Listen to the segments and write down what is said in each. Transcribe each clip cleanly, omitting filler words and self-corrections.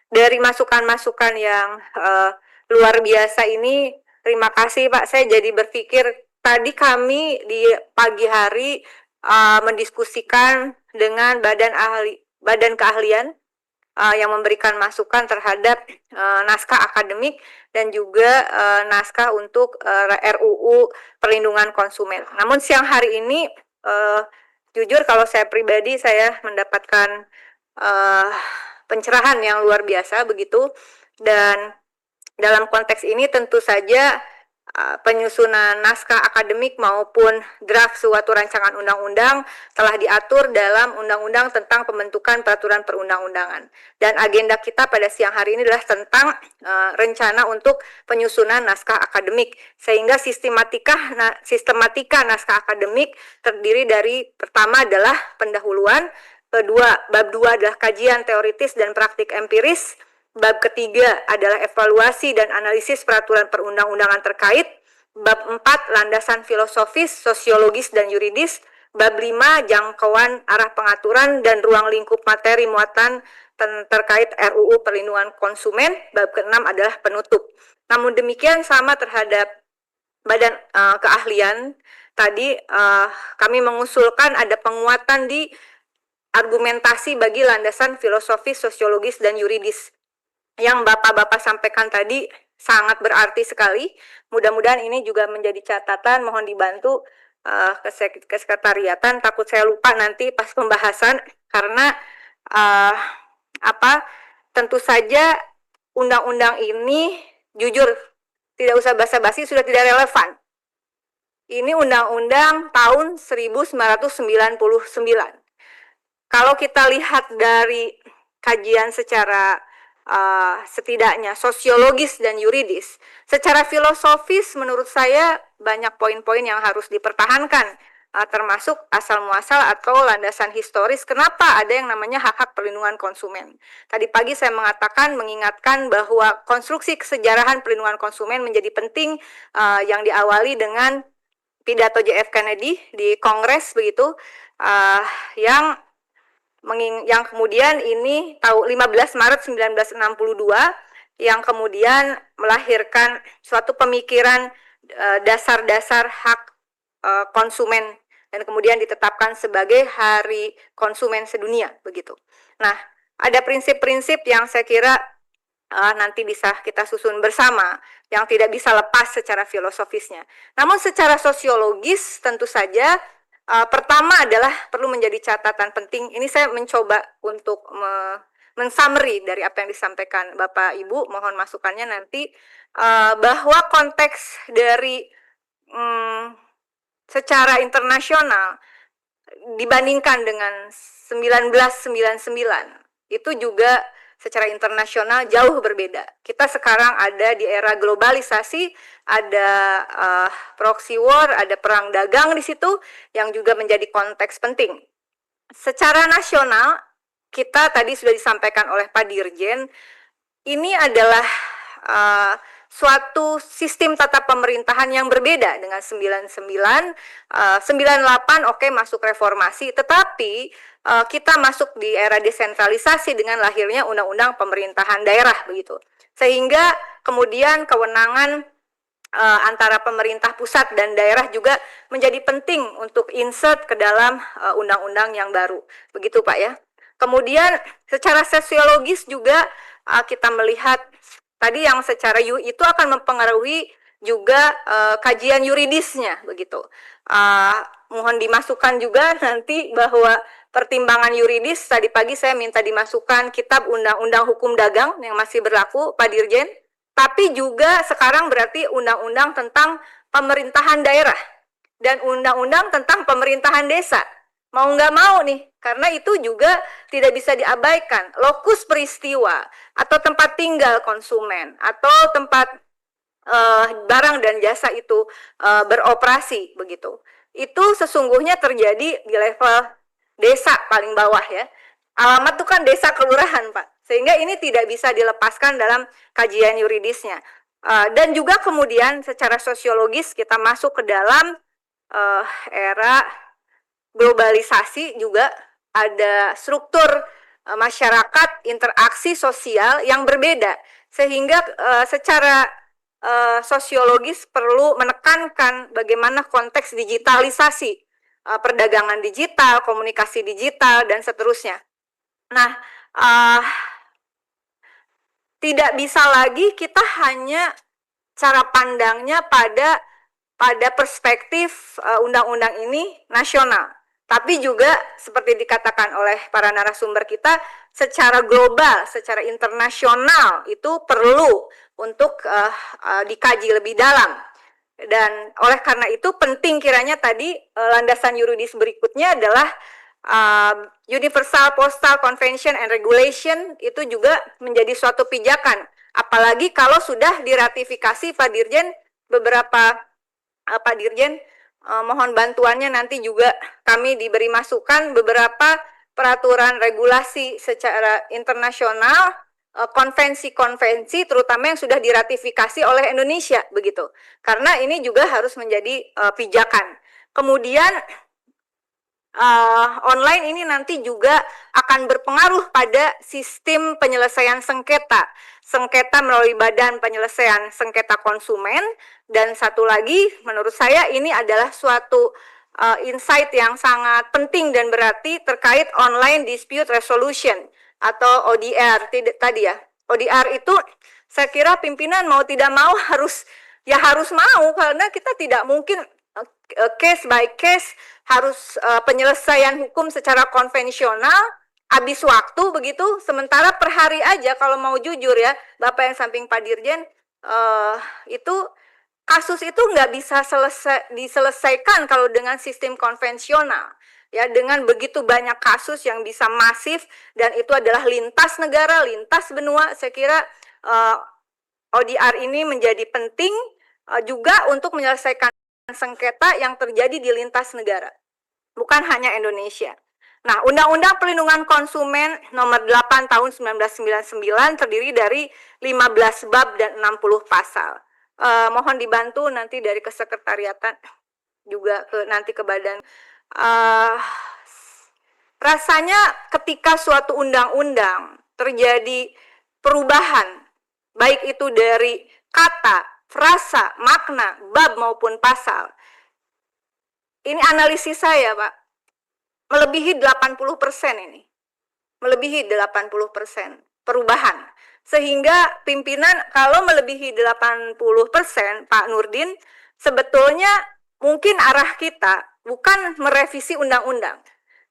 dari masukan-masukan yang luar biasa ini. Terima kasih Pak, saya jadi berpikir tadi kami di pagi hari mendiskusikan dengan badan keahlian yang memberikan masukan terhadap naskah akademik dan juga naskah untuk RUU perlindungan konsumen. Namun siang hari ini jujur kalau saya pribadi saya mendapatkan pencerahan yang luar biasa begitu, dan dalam konteks ini tentu saja penyusunan naskah akademik maupun draft suatu rancangan undang-undang telah diatur dalam Undang-Undang tentang pembentukan peraturan perundang-undangan. Dan agenda kita pada siang hari ini adalah tentang rencana untuk penyusunan naskah akademik. Sehingga sistematika naskah akademik terdiri dari pertama adalah pendahuluan, kedua bab 2 adalah kajian teoritis dan praktik empiris, bab ketiga adalah evaluasi dan analisis peraturan perundang-undangan terkait. Bab 4 landasan filosofis, sosiologis, dan yuridis. Bab 5 jangkauan arah pengaturan dan ruang lingkup materi muatan terkait RUU perlindungan konsumen. Bab ke-6 adalah penutup. Namun demikian sama terhadap badan keahlian. Tadi kami mengusulkan ada penguatan di argumentasi bagi landasan filosofis, sosiologis, dan yuridis. Yang Bapak-Bapak sampaikan tadi sangat berarti sekali. Mudah-mudahan ini juga menjadi catatan, mohon dibantu ke sekretariatan, takut saya lupa nanti pas pembahasan, karena tentu saja undang-undang ini jujur tidak usah basa-basi, sudah tidak relevan. Ini undang-undang tahun 1999. Kalau kita lihat dari kajian secara setidaknya sosiologis dan yuridis, secara filosofis menurut saya banyak poin-poin yang harus dipertahankan, termasuk asal muasal atau landasan historis kenapa ada yang namanya hak-hak perlindungan konsumen. Tadi pagi saya mengingatkan bahwa konstruksi kesejarahan perlindungan konsumen menjadi penting, yang diawali dengan pidato JF Kennedy di Kongres begitu, yang kemudian ini 15 Maret 1962 yang kemudian melahirkan suatu pemikiran dasar-dasar hak konsumen dan kemudian ditetapkan sebagai Hari Konsumen Sedunia begitu. Nah, ada prinsip-prinsip yang saya kira nanti bisa kita susun bersama yang tidak bisa lepas secara filosofisnya. Namun secara sosiologis tentu saja pertama adalah perlu menjadi catatan penting. Ini saya mencoba untuk men-summary dari apa yang disampaikan Bapak Ibu, mohon masukannya nanti, bahwa konteks dari secara internasional dibandingkan dengan 1999 itu juga secara internasional jauh berbeda. Kita sekarang ada di era globalisasi, ada proxy war, ada perang dagang di situ yang juga menjadi konteks penting. Secara nasional, kita tadi sudah disampaikan oleh Pak Dirjen, ini adalah suatu sistem tata pemerintahan yang berbeda dengan 99, 98 oke masuk reformasi, tetapi kita masuk di era desentralisasi dengan lahirnya undang-undang pemerintahan daerah begitu. Sehingga kemudian kewenangan antara pemerintah pusat dan daerah juga menjadi penting untuk insert ke dalam undang-undang yang baru. Begitu Pak ya. Kemudian secara sosiologis juga kita melihat tadi yang secara itu akan mempengaruhi juga kajian yuridisnya begitu. Mohon dimasukkan juga nanti bahwa pertimbangan yuridis, tadi pagi saya minta dimasukkan kitab Undang-Undang Hukum Dagang yang masih berlaku Pak Dirjen, tapi juga sekarang berarti undang-undang tentang pemerintahan daerah dan undang-undang tentang pemerintahan desa. Mau nggak mau nih, karena itu juga tidak bisa diabaikan. Lokus peristiwa atau tempat tinggal konsumen atau tempat barang dan jasa itu beroperasi begitu. Itu sesungguhnya terjadi di level desa paling bawah ya. Alamat itu kan desa kelurahan Pak. Sehingga ini tidak bisa dilepaskan dalam kajian yuridisnya. Dan juga kemudian secara sosiologis kita masuk ke dalam era globalisasi juga ada struktur masyarakat interaksi sosial yang berbeda, sehingga secara sosiologis perlu menekankan bagaimana konteks digitalisasi, perdagangan digital, komunikasi digital, dan seterusnya. Nah, tidak bisa lagi kita hanya cara pandangnya pada perspektif undang-undang ini nasional, tapi juga seperti dikatakan oleh para narasumber kita, secara global, secara internasional itu perlu untuk dikaji lebih dalam. Dan oleh karena itu penting kiranya tadi landasan yuridis berikutnya adalah Universal Postal Convention and Regulation itu juga menjadi suatu pijakan. Apalagi kalau sudah diratifikasi, Pak Dirjen, beberapa Pak Dirjen, mohon bantuannya nanti juga kami diberi masukan beberapa peraturan regulasi secara internasional, konvensi-konvensi terutama yang sudah diratifikasi oleh Indonesia begitu. Karena ini juga harus menjadi pijakan. Kemudian online ini nanti juga akan berpengaruh pada sistem penyelesaian sengketa melalui Badan Penyelesaian Sengketa Konsumen, dan satu lagi menurut saya ini adalah suatu insight yang sangat penting dan berarti terkait online dispute resolution atau ODR tadi ya. ODR itu saya kira pimpinan mau tidak mau harus mau, karena kita tidak mungkin case by case harus penyelesaian hukum secara konvensional, habis waktu begitu, sementara per hari aja kalau mau jujur ya, Bapak yang samping Pak Dirjen, itu kasus itu nggak bisa diselesaikan kalau dengan sistem konvensional. Ya, dengan begitu banyak kasus yang bisa masif, dan itu adalah lintas negara, lintas benua, saya kira ODR ini menjadi penting juga untuk menyelesaikan sengketa yang terjadi di lintas negara, bukan hanya Indonesia. Nah, Undang-Undang Perlindungan Konsumen Nomor 8 Tahun 1999 terdiri dari 15 bab dan 60 pasal. Mohon dibantu nanti dari kesekretariatan juga nanti ke badan. Rasanya ketika suatu undang-undang terjadi perubahan, baik itu dari kata, frasa, makna, bab maupun pasal. Ini analisis saya, Pak. Melebihi 80% ini. Melebihi 80% perubahan. Sehingga pimpinan kalau melebihi 80%, Pak Nurdin, sebetulnya mungkin arah kita bukan merevisi undang-undang,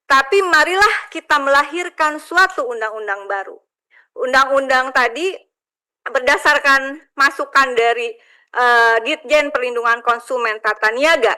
tapi marilah kita melahirkan suatu undang-undang baru. Undang-undang tadi berdasarkan masukan dari Ditjen Perlindungan Konsumen Tata Niaga